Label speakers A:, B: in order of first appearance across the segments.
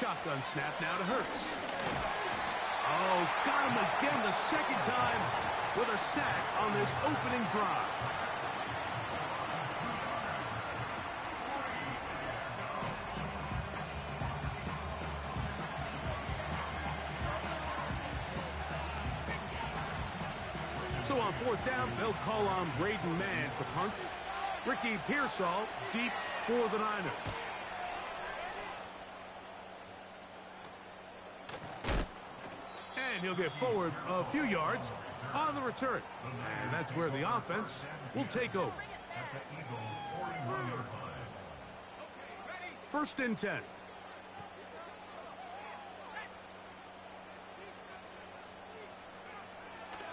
A: Shotgun snap now to Hurts. Oh, got him again the second time with a sack on this opening drive. So on fourth down, they'll call on Braden Mann to punt. Ricky Pearsall deep for the Niners. And he'll get forward a few yards on the return. And that's where the offense will take over. First and 10.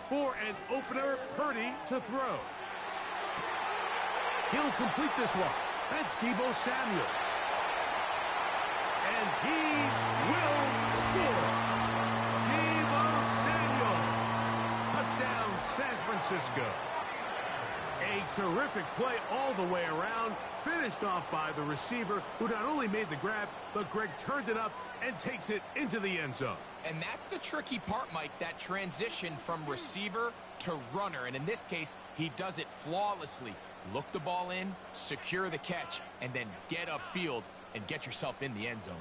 A: For an opener, Purdy to throw. He'll complete this one. That's Deebo Samuel. And he will score. Deebo Samuel. Touchdown, San Francisco. A terrific play all the way around. Finished off by the receiver, who not only made the grab, but Greg turned it up and takes it into the end zone.
B: And that's the tricky part, Mike, that transition from receiver to runner. And in this case, he does it flawlessly. Look the ball in, secure the catch, and then get upfield and get yourself in the end zone.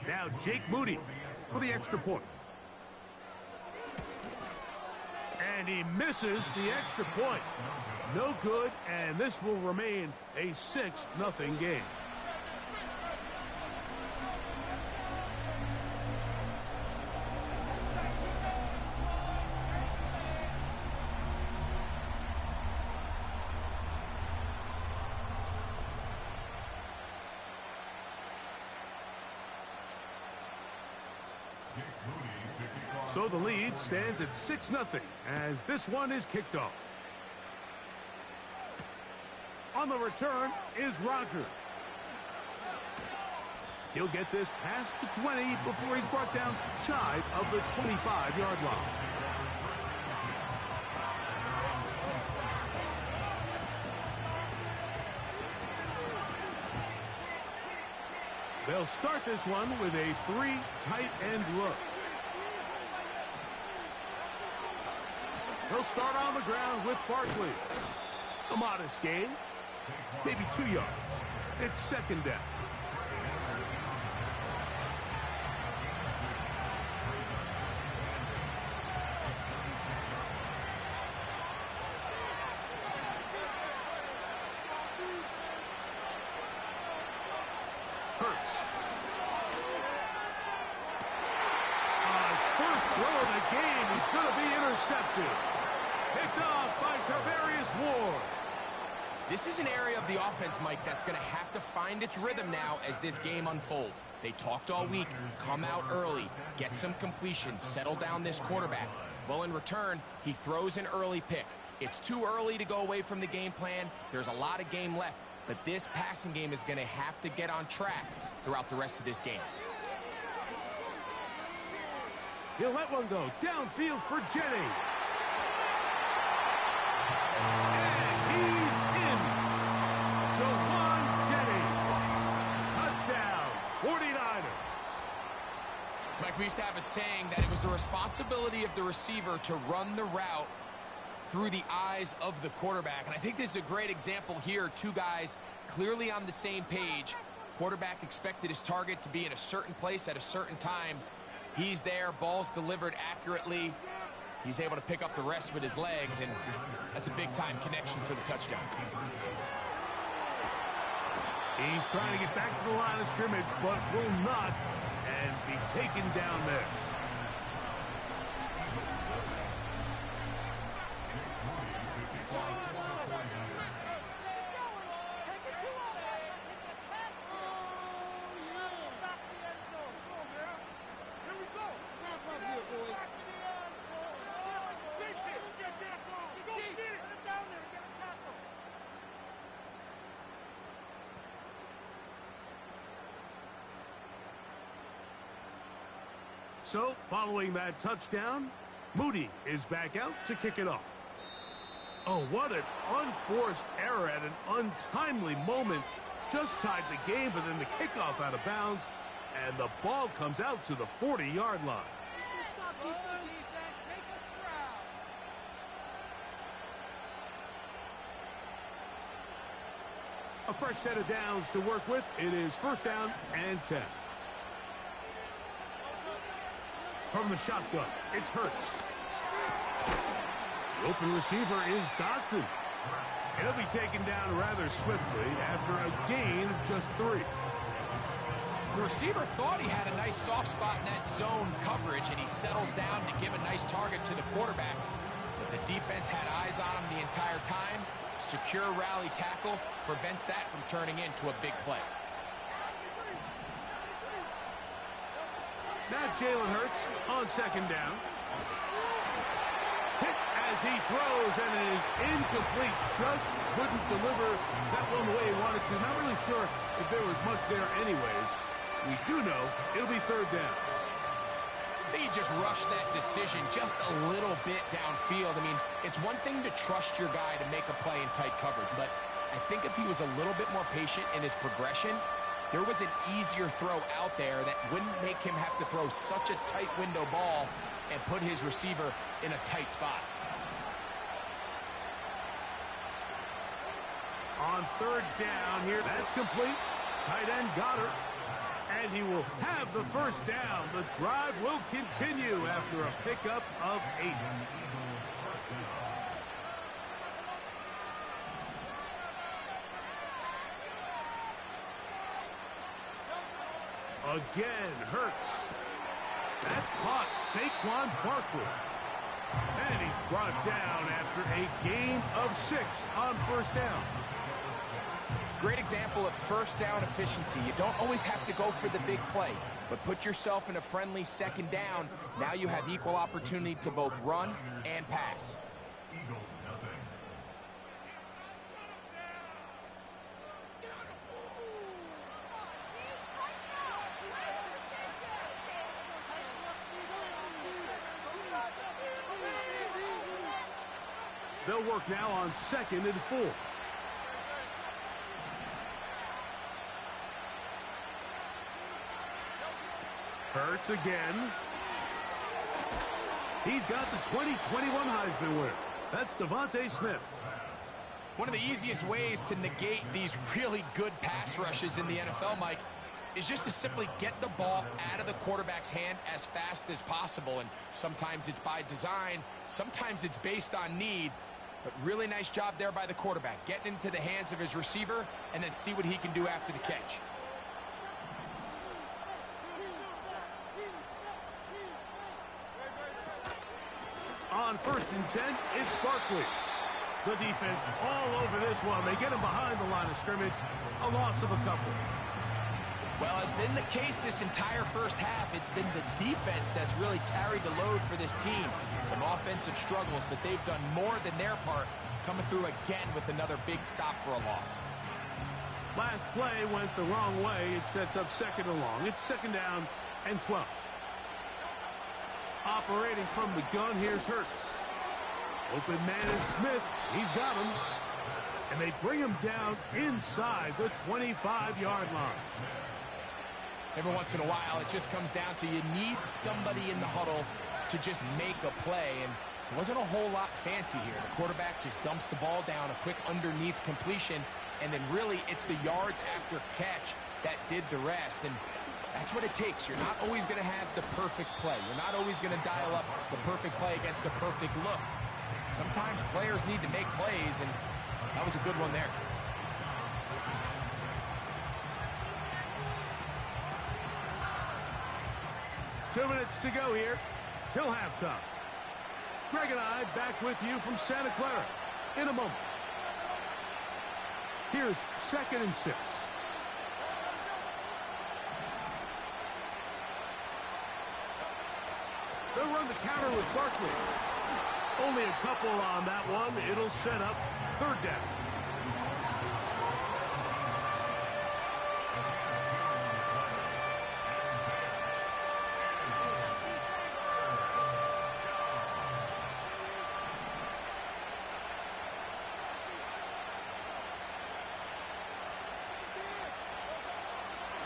A: Now Jake Moody for the extra point. And he misses the extra point. No good, and this will remain a 6-0 game. So the lead stands at 6-0 as this one is kicked off. On the return is Rodgers. He'll get this past the 20 before he's brought down shy of the 25-yard line. They'll start this one with a 3 tight end look. He'll start on the ground with Barkley. A modest gain, maybe 2 yards. It's second down. Hurts. His first throw of the game is going to be intercepted. Picked off by Tarvarius Ward.
B: This is an area of the offense, Mike, that's going to have to find its rhythm now as this game unfolds. They talked all week, come out early, get some completion, settle down this quarterback. Well, in return, he throws an early pick. It's too early to go away from the game plan. There's a lot of game left, but this passing game is going to have to get on track throughout the rest of this game.
A: He'll let one go downfield for Jennings. And he's in. Jawan Jennings. Touchdown, 49ers.
B: Mike, we used to have a saying that it was the responsibility of the receiver to run the route through the eyes of the quarterback. And I think this is a great example here. Two guys clearly on the same page. Quarterback expected his target to be in a certain place at a certain time. He's there, ball's delivered accurately. He's able to pick up the rest with his legs, and that's a big-time connection for the touchdown.
A: He's trying to get back to the line of scrimmage, but will not, and be taken down there. So, following that touchdown, Moody is back out to kick it off. Oh, what an unforced error at an untimely moment. Just tied the game, but then the kickoff out of bounds, and the ball comes out to the 40-yard line. A fresh set of downs to work with. It is first down and 10. From the shotgun, it's Hurts. The open receiver is Dotson. He'll be taken down rather swiftly after a gain of just 3.
B: The receiver thought he had a nice soft spot in that zone coverage, and he settles down to give a nice target to the quarterback. But the defense had eyes on him the entire time. Secure rally tackle prevents that from turning into a big play.
A: Now Jalen Hurts on second down. Hit as he throws, and it is incomplete. Just couldn't deliver that one the way he wanted to. Not really sure if there was much there anyways. We do know it'll be third down.
B: I think he just rushed that decision just a little bit downfield. I mean, it's one thing to trust your guy to make a play in tight coverage, but I think if he was a little bit more patient in his progression, there was an easier throw out there that wouldn't make him have to throw such a tight window ball and put his receiver in a tight spot.
A: On third down here, that's complete. Tight end Goddard. And he will have the first down. The drive will continue after a pickup of 8. Again, Hurts. That's caught. Saquon Barkley. And he's brought down after a gain of 6 on first down.
B: Great example of first down efficiency. You don't always have to go for the big play, but put yourself in a friendly second down. Now you have equal opportunity to both run and pass.
A: They'll work now on 2nd and 4. Hurts again. He's got the 2021 Heisman winner. That's Devontae Smith.
B: One of the easiest ways to negate these really good pass rushes in the NFL, Mike, is just to simply get the ball out of the quarterback's hand as fast as possible. And sometimes it's by design, sometimes it's based on need. But really nice job there by the quarterback, getting into the hands of his receiver and then see what he can do after the catch.
A: On 1st and 10, it's Barkley. The defense all over this one. They get him behind the line of scrimmage. A loss of a couple.
B: Well, as been the case this entire first half, it's been the defense that's really carried the load for this team. Some offensive struggles, but they've done more than their part, coming through again with another big stop for a loss.
A: Last play went the wrong way. It sets up 2nd and long. It's 2nd down and 12. Operating from the gun, here's Hurts. Open man is Smith. He's got him. And they bring him down inside the 25-yard line.
B: Every once in a while, it just comes down to you need somebody in the huddle to just make a play. And it wasn't a whole lot fancy here. The quarterback just dumps the ball down, a quick underneath completion, and then really it's the yards after catch that did the rest. And that's what it takes. You're not always going to have the perfect play. You're not always going to dial up the perfect play against the perfect look. Sometimes players need to make plays, and that was a good one there.
A: Two minutes to go here till halftime. Greg and I back with you from Santa Clara in a moment. Here's 2nd and 6. They'll run the counter with Barkley. Only a couple on that one. It'll set up 3rd down.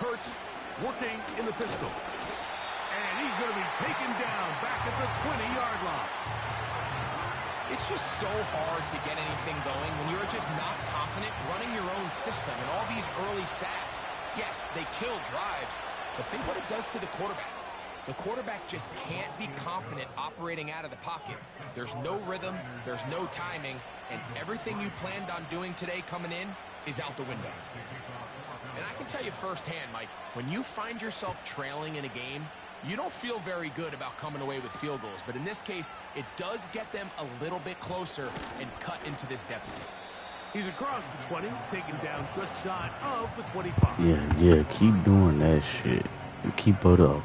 A: Hurts working in the pistol. And he's going to be taken down back at the 20-yard line.
B: It's just so hard to get anything going when you're just not confident running your own system. And all these early sacks, yes, they kill drives, but think what it does to the quarterback. The quarterback just can't be confident operating out of the pocket. There's no rhythm, there's no timing, and everything you planned on doing today coming in is out the window. And I can tell you firsthand, Mike, when you find yourself trailing in a game, you don't feel very good about coming away with field goals. But in this case, it does get them a little bit closer and cut into this deficit.
A: He's across the 20, taken down just shy of the 25.
C: Yeah, keep doing that shit. And keep it up.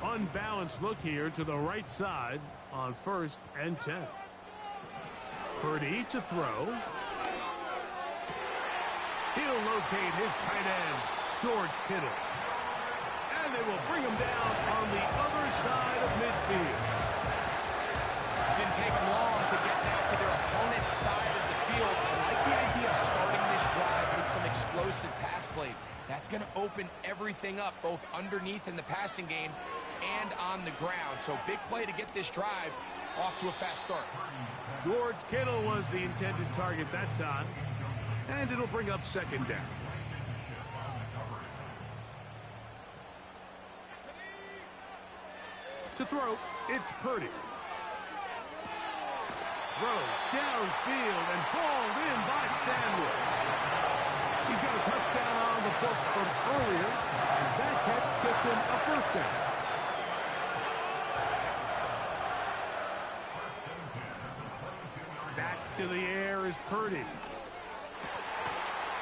A: Unbalanced look here to the right side on 1st and 10. Purdy to throw. He'll locate his tight end, George Kittle. And they will bring him down on the other side of midfield.
B: Didn't take them long to get now to their opponent's side of the field. I like the idea of starting this drive with some explosive pass plays. That's going to open everything up, both underneath in the passing game and on the ground. So big play to get this drive off to a fast start.
A: George Kittle was the intended target that time, and it'll bring up 2nd down. To throw, it's Purdy. Throw downfield and hauled in by Samuel. He's got a touchdown on the books from earlier, and that catch gets him a 1st down. Back to the air is Purdy.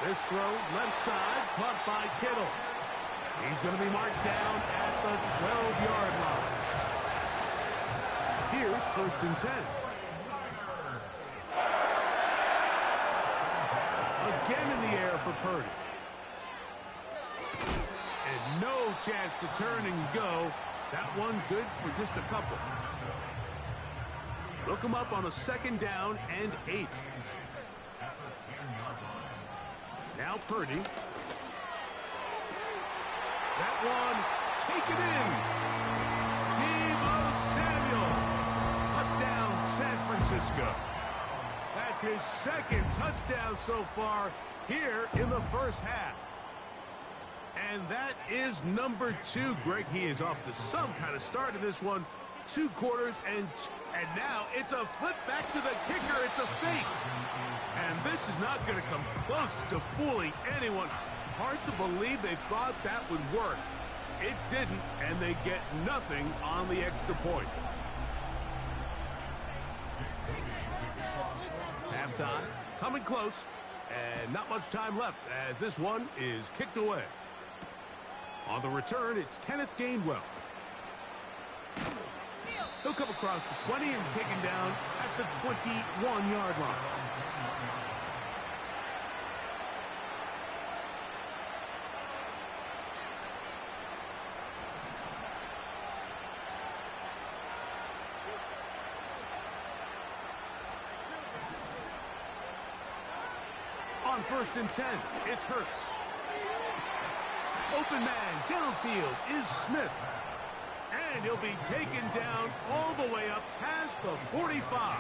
A: This throw left side, caught by Kittle. He's going to be marked down at the 12-yard line. Here's 1st and 10. Again in the air for Purdy. And no chance to turn and go. That one good for just a couple. Look him up on a 2nd down and 8. Now Purdy. That one taken in. Deebo Samuel. Touchdown, San Francisco. That's his 2nd touchdown so far here in the 1st half. And that is number 2. Greg, he is off to some kind of start in this one. 2 quarters, and now it's a flip back to the kicker. It's a fake. And this is not going to come close to fooling anyone. Hard to believe they thought that would work. It didn't, and they get nothing on the extra point. Halftime, coming close, and not much time left as this one is kicked away. On the return, it's Kenneth Gainwell. He'll come across the 20 and taken down at the 21-yard line. On 1st and 10, it's Hurts. Open man downfield is Smith. And he'll be taken down all the way up past the 45.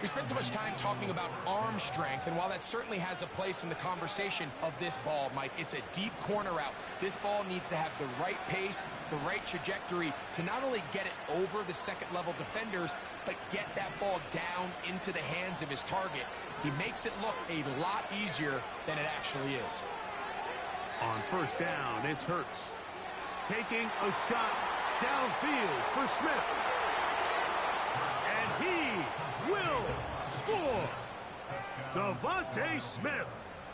B: We spent so much time talking about arm strength, and while that certainly has a place in the conversation of this ball, Mike, it's a deep corner route. This ball needs to have the right pace, the right trajectory to not only get it over the second-level defenders, but get that ball down into the hands of his target. He makes it look a lot easier than it actually is.
A: On 1st down, it's Hurts. Taking a shot downfield for Smith. And he will score. Devontae Smith.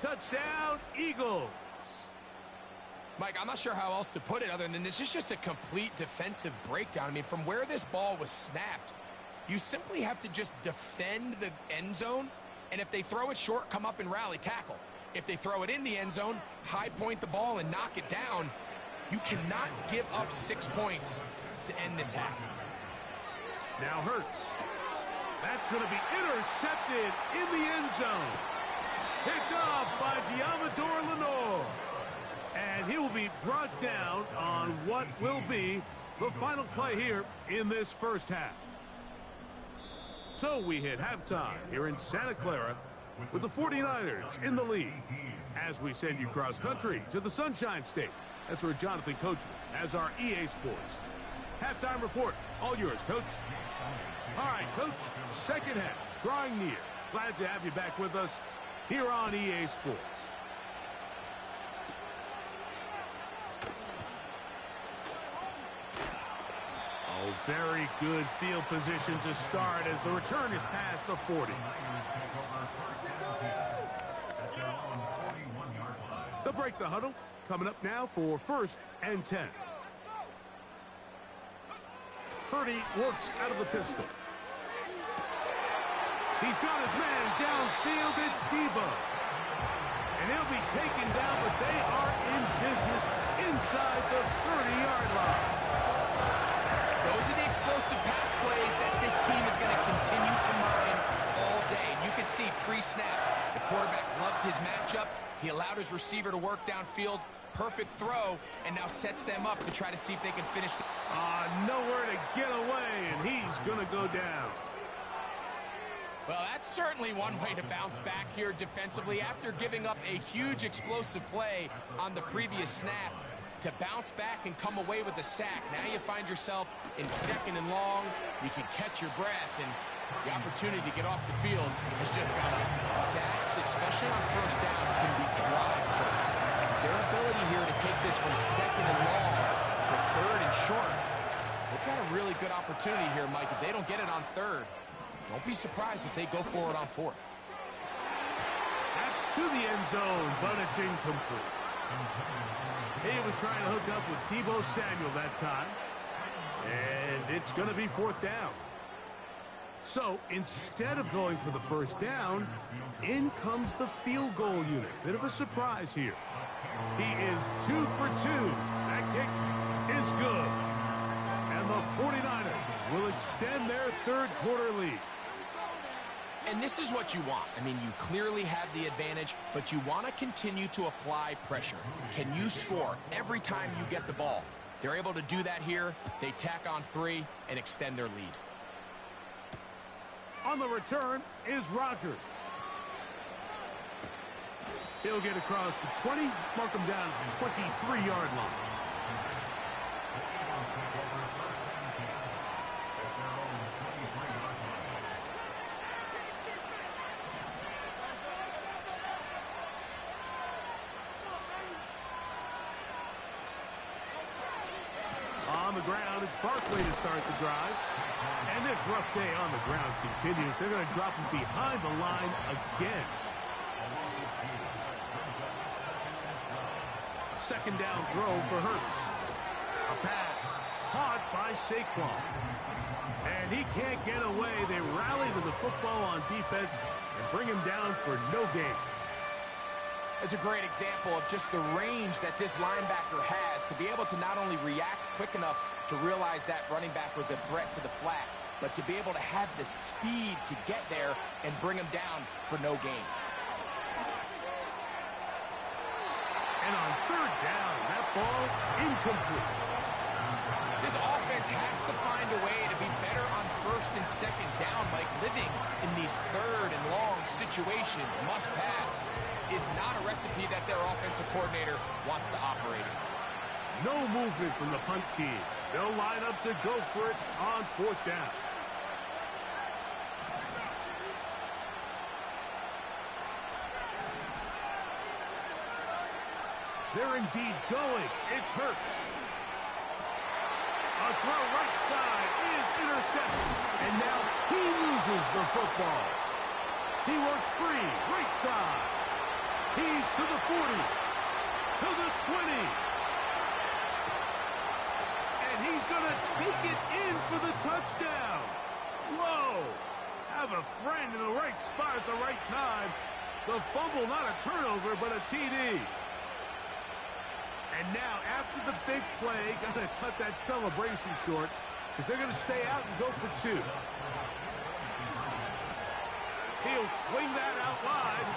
A: Touchdown, Eagles.
B: Mike, I'm not sure how else to put it other than this is just a complete defensive breakdown. I mean, from where this ball was snapped, you simply have to just defend the end zone, and if they throw it short, come up and rally tackle. If they throw it in the end zone, high point the ball and knock it down. You cannot give up 6 points to end this half.
A: Now Hurts. That's going to be intercepted in the end zone. Picked off by Diamador Lenore. And he will be brought down on what will be the final play here in this first half. So we hit halftime here in Santa Clara with the 49ers in the lead. As we send you cross-country to the Sunshine State. That's where Jonathan Coachman has our EA Sports halftime report. All yours, Coach. All right, Coach, second half, drawing near. Glad to have you back with us here on EA Sports. Oh, very good field position to start as the return is past the 40. They'll break the huddle. Coming up now for 1st and 10. Purdy works out of the pistol. He's got his man downfield. It's Debo. And he'll be taken down, but they are in business inside the 30-yard line.
B: Those are the explosive pass plays that this team is going to continue to mine all day. And you can see pre-snap, the quarterback loved his matchup. He allowed his receiver to work downfield. Perfect throw, and now sets them up to try to see if they can finish.
A: Nowhere to get away, and he's going to go down.
B: Well, that's certainly one way to bounce back here defensively after giving up a huge explosive play on the previous snap. To bounce back and come away with a sack. Now you find yourself in 2nd and long. You can catch your breath, and the opportunity to get off the field has just gone up. Sacks, especially on 1st down, can be drive plays. Their ability here to take this from 2nd and long to 3rd and short. They've got a really good opportunity here, Mike. If they don't get it on 3rd, don't be surprised if they go for it on 4th.
A: That's to the end zone, but it's incomplete. He was trying to hook up with Debo Samuel that time. And it's going to be 4th down. So instead of going for the 1st down, in comes the field goal unit. Bit of a surprise here. He is 2 for 2. That kick is good. And the 49ers will extend their 3rd quarter lead.
B: And this is what you want. I mean, you clearly have the advantage, but you want to continue to apply pressure. Can you score every time you get the ball? They're able to do that here. They tack on 3 and extend their lead.
A: On the return is Rodgers. He'll get across the 20, mark him down at the 23-yard line. On the ground, it's Barkley to start the drive. And this rough day on the ground continues. They're going to drop him behind the line again. A 2nd down throw for Hurts. A pass caught by Saquon. And he can't get away. They rally to the football on defense and bring him down for no gain.
B: It's a great example of just the range that this linebacker has to be able to not only react quick enough to realize that running back was a threat to the flat, but to be able to have the speed to get there and bring him down for no gain.
A: And on 3rd down, that ball incomplete.
B: This offense has to find a way to be better on 1st and 2nd down, Mike. Living in these 3rd and long situations, must pass, is not a recipe that their offensive coordinator wants to operate in.
A: No movement from the punt team. They'll line up to go for it on 4th down. They're indeed going. It's Hurts. A throw right side is intercepted. And now he loses the football. He works free, right side. He's to the 40, to the 20. And he's going to take it in for the touchdown. Whoa. Have a friend in the right spot at the right time. The fumble, not a turnover, but a TD. And now, after the big play, got to cut that celebration short because they're going to stay out and go for two. He'll swing that out wide,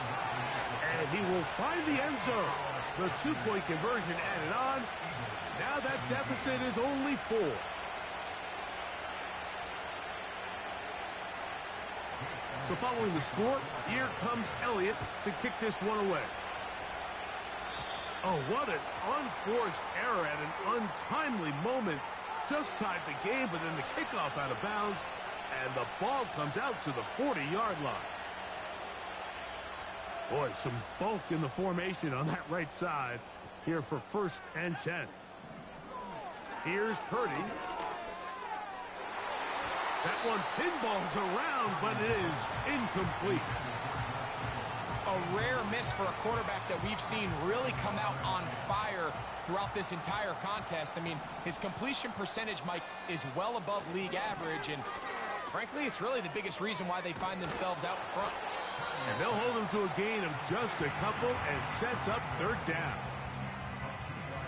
A: and he will find the end zone. The two-point conversion added on. Now that deficit is only 4. So following the score, here comes Elliott to kick this one away. Oh, what an unforced error at an untimely moment. Just tied the game, but then the kickoff out of bounds, and the ball comes out to the 40-yard line. Boy, some bulk in the formation on that right side here for 1st and 10. Here's Purdy. That one pinballs around, but it is incomplete.
B: A rare miss for a quarterback that we've seen really come out on fire throughout this entire contest. I mean, his completion percentage, Mike, is well above league average, and frankly, it's really the biggest reason why they find themselves out in front.
A: And they'll hold him to a gain of just a couple and sets up 3rd down.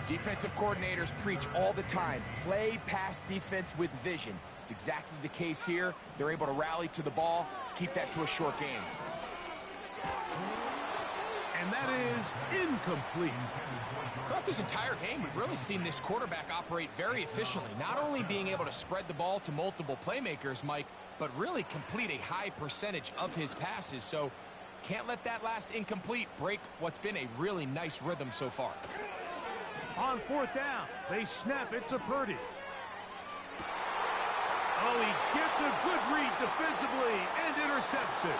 B: Defensive coordinators preach all the time, play pass defense with vision. It's exactly the case here. They're able to rally to the ball, keep that to a short game.
A: And that is incomplete.
B: Throughout this entire game, we've really seen this quarterback operate very efficiently, not only being able to spread the ball to multiple playmakers, Mike, but really complete a high percentage of his passes. So can't let that last incomplete break what's been a really nice rhythm so far.
A: On 4th down, they snap it to Purdy. Oh, he gets a good read defensively and intercepts it.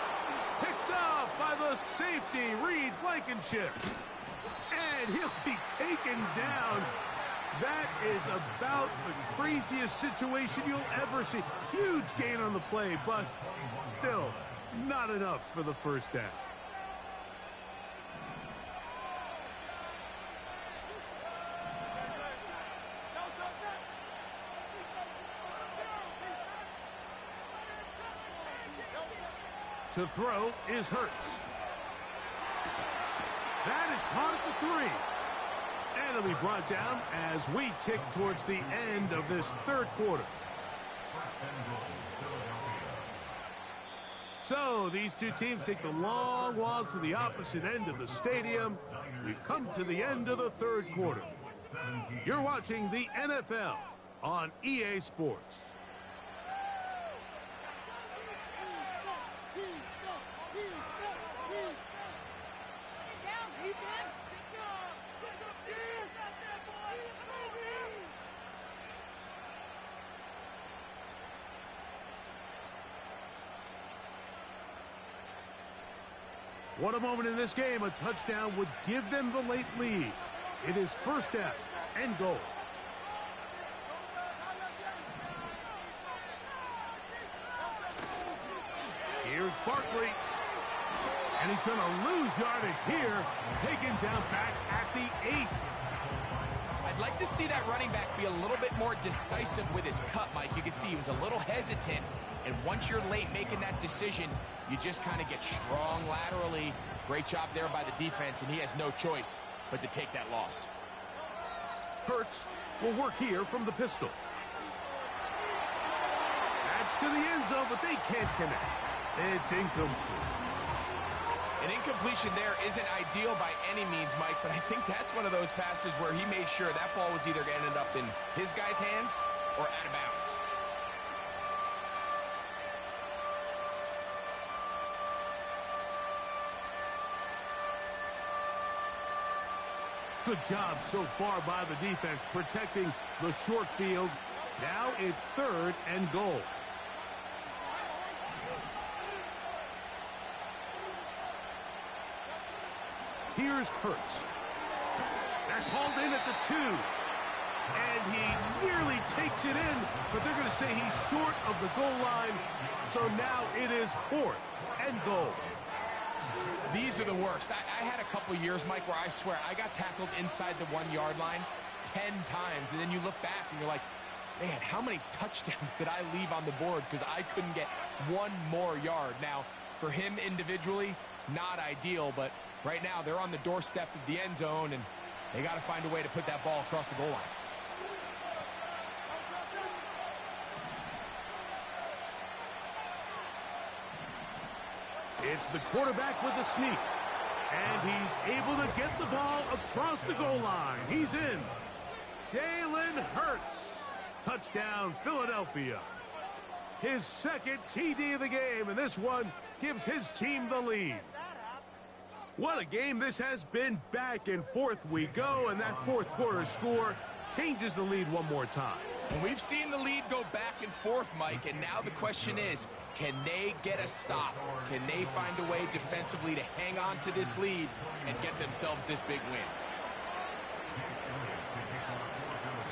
A: Picked off by the safety, Reed Blankenship. And he'll be taken down. That is about the craziest situation you'll ever see. Huge gain on the play, but still not enough for the 1st down. To throw is Hurts. That is caught at the 3. And it'll be brought down as we tick towards the end of this 3rd quarter. So these two teams take the long walk to the opposite end of the stadium. We've come to the end of the 3rd quarter. You're watching the NFL on EA Sports. What a moment in this game. A touchdown would give them the late lead. It is 1st down and goal. Here's Barkley. And he's going to lose yardage here. Taken down back at the 8.
B: I'd like to see that running back be a little bit more decisive with his cut, Mike. You can see he was a little hesitant. And once you're late making that decision, you just kind of get strong laterally. Great job there by the defense, and he has no choice but to take that loss.
A: Hurts will work here from the pistol. That's to the end zone, but they can't connect. It's incomplete.
B: An incompletion there isn't ideal by any means, Mike, but I think that's one of those passes where he made sure that ball was either going to end up in his guy's hands or out of bounds.
A: Good job so far by the defense protecting the short field. Now it's 3rd and goal. Here's Hurts. That's hauled in at the 2. And he nearly takes it in, but they're going to say he's short of the goal line. So now it is 4th and goal.
B: These are the worst. I had a couple years, Mike, where I swear I got tackled inside the 1-yard line 10 times. And then you look back and you're like, man, how many touchdowns did I leave on the board because I couldn't get one more yard? Now, for him individually, not ideal, but right now they're on the doorstep of the end zone, and They got to find a way to put that ball across the goal line.
A: It's the quarterback with the sneak. And he's able to get the ball across the goal line. He's in. Jalen Hurts. Touchdown, Philadelphia. His second TD of the game, and this one gives his team the lead. What a game this has been. Back and forth we go, and that fourth quarter score changes the lead one more time.
B: And we've seen the lead go back and forth, Mike, and now the question is, can they get a stop? Can they find a way defensively to hang on to this lead and get themselves this big win?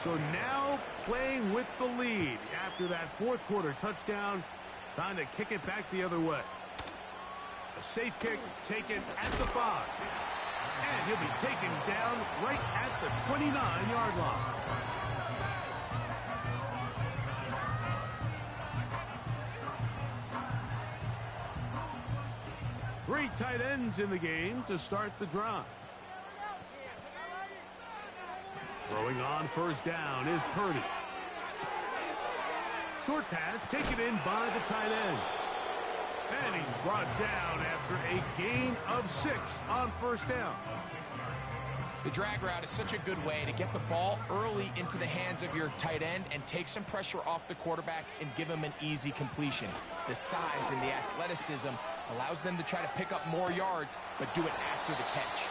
A: So now playing with the lead after that fourth quarter touchdown, time to kick it back the other way. A safe kick taken at the 5. And he'll be taken down right at the 29-yard line. Three tight ends in the game to start the drive. Throwing on first down is Purdy. Short pass taken in by the tight end. And he's brought down after a gain of 6 on first down.
B: The drag route is such a good way to get the ball early into the hands of your tight end and take some pressure off the quarterback and give him an easy completion. The size and the athleticism allows them to try to pick up more yards, but do it after the catch.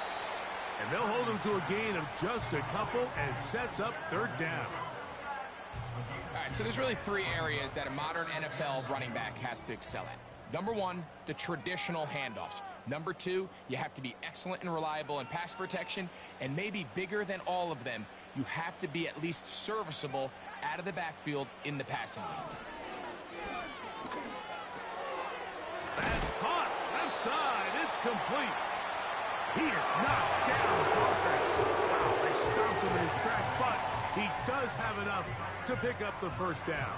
A: And they'll hold him to a gain of just a couple and sets up third down.
B: All right, so there's really 3 areas that a modern NFL running back has to excel at. Number 1, the traditional handoffs. Number 2, you have to be excellent and reliable in pass protection. And maybe bigger than all of them, you have to be at least serviceable out of the backfield in the passing game.
A: That's caught. Left side. It's complete. He is knocked down. Wow, they stomped him in his tracks, but he does have enough to pick up the first down.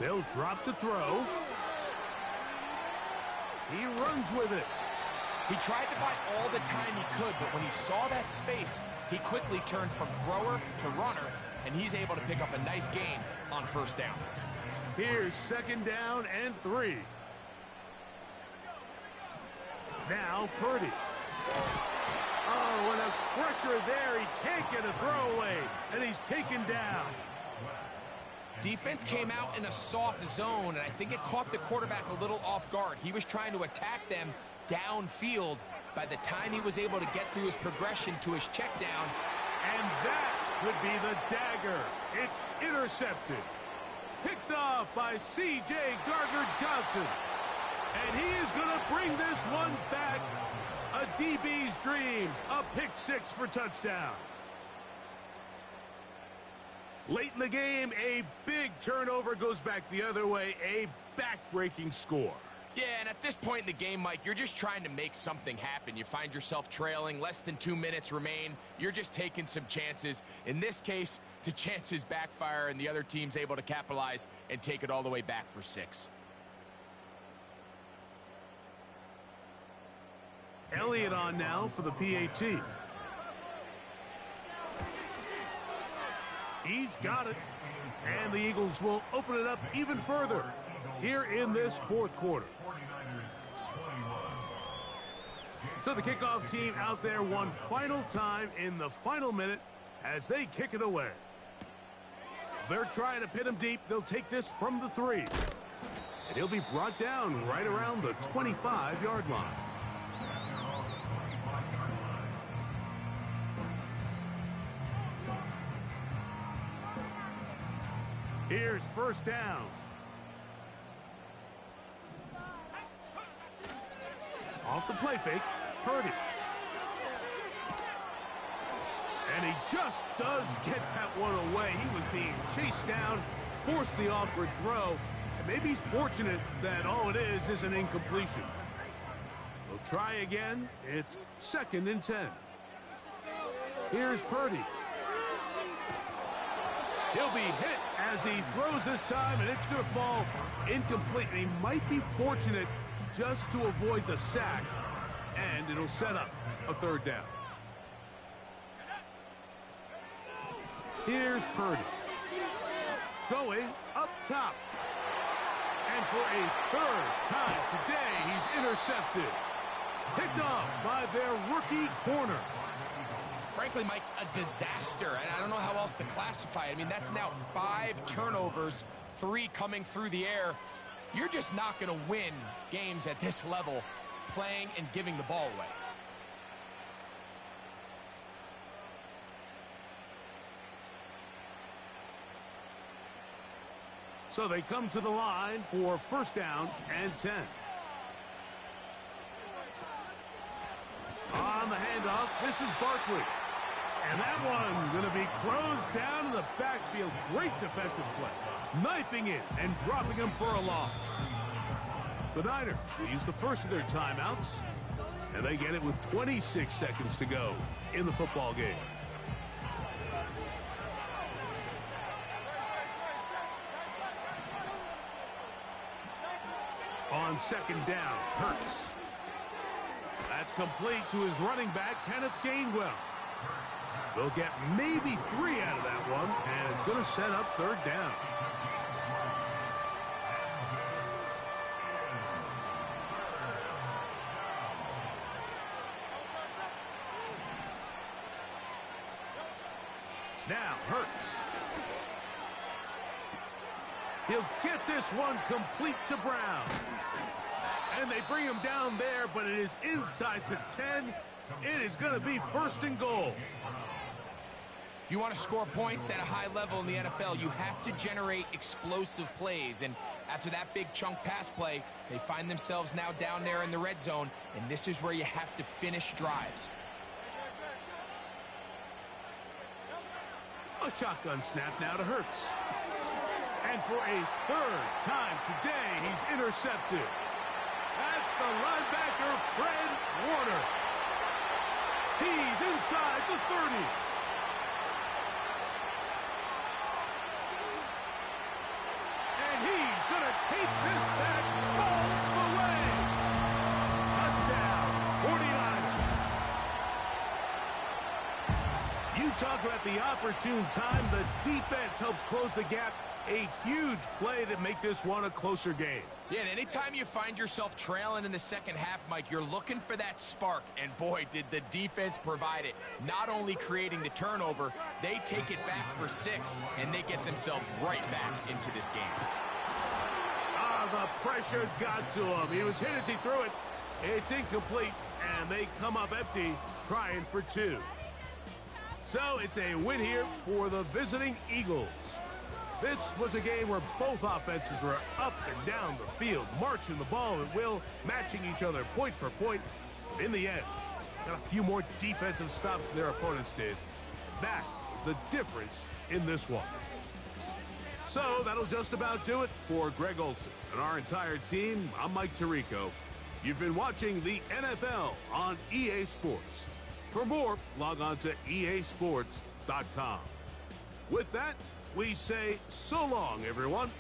A: They'll drop to throw. He runs with it.
B: He tried to buy all the time he could, but when he saw that space, he quickly turned from thrower to runner, and he's able to pick up a nice gain on first down.
A: Here's second down and 3. Now Purdy. Oh, and a pressure there. He can't get a throwaway, and he's taken down.
B: Defense came out in a soft zone, and I think it caught the quarterback a little off guard. He was trying to attack them downfield. By the time he was able to get through his progression to his check down,
A: and that would be the dagger. It's intercepted. Picked off by C.J. Gardner-Johnson. And he is going to bring this one back. A DB's dream. A pick 6 for touchdown. Late in the game, a big turnover goes back the other way. A back-breaking score.
B: Yeah, and at this point in the game, Mike, you're just trying to make something happen. You find yourself trailing, less than 2 minutes remain. You're just taking some chances. In this case, the chances backfire, and the other team's able to capitalize and take it all the way back for 6.
A: Elliott on now for the PAT. He's got it. And the Eagles will open it up even further here in this fourth quarter. So the kickoff team out there one final time in the final minute as they kick it away. They're trying to pin him deep. They'll take this from the 3. And he'll be brought down right around the 25-yard line. Here's first down. Off the play fake, Purdy. And he just does get that one away. He was being chased down, forced the awkward throw, and maybe he's fortunate that all it is an incompletion. They'll try again. It's 2nd and 10. Here's Purdy. He'll be hit As he throws this time, and it's going to fall incomplete. And he might be fortunate just to avoid the sack, and it'll set up a third down. Here's Purdy. Going up top. And for a third time today, he's intercepted. Picked off by their rookie corner.
B: Frankly, Mike, a disaster, and I don't know how else to classify it. I mean, that's now 5 turnovers, 3 coming through the air. You're just not going to win games at this level playing and giving the ball away.
A: So they come to the line for first down and 10. On the handoff, this is Barkley. And that one going to be closed down in the backfield. Great defensive play. Knifing it and dropping him for a loss. The Niners will use the first of their timeouts. And they get it with 26 seconds to go in the football game. On second down, Hurts. That's complete to his running back, Kenneth Gainwell. They'll get maybe 3 out of that one, and it's going to set up third down. Now, Hurts. He'll get this one complete to Brown. And they bring him down there, but it is inside the 10. It is going to be first and goal.
B: If you want to score points at a high level in the NFL, you have to generate explosive plays. And after that big chunk pass play, they find themselves now down there in the red zone. And this is where you have to finish drives.
A: A shotgun snap now to Hurts. And for a third time today, he's intercepted. That's the linebacker, Fred Warner. He's inside the 30. And he's going to take this back all the way. Touchdown, 49ers. You talk about the opportune time. The defense helps close the gap. A huge play to make this one a closer game.
B: Yeah, and anytime you find yourself trailing in the second half, Mike, you're looking for that spark. And boy, did the defense provide it. Not only creating the turnover, they take it back for 6, and they get themselves right back into this game.
A: The pressure got to him. He was hit as he threw it. It's incomplete, and they come up empty, trying for 2. So it's a win here for the visiting Eagles. This was a game where both offenses were up and down the field, marching the ball at will, matching each other point for point. In the end, got a few more defensive stops than their opponents did. That was the difference in this one. So that'll just about do it for Greg Olson and our entire team. I'm Mike Tirico. You've been watching the NFL on EA Sports. For more, log on to easports.com. With that, we say so long, everyone.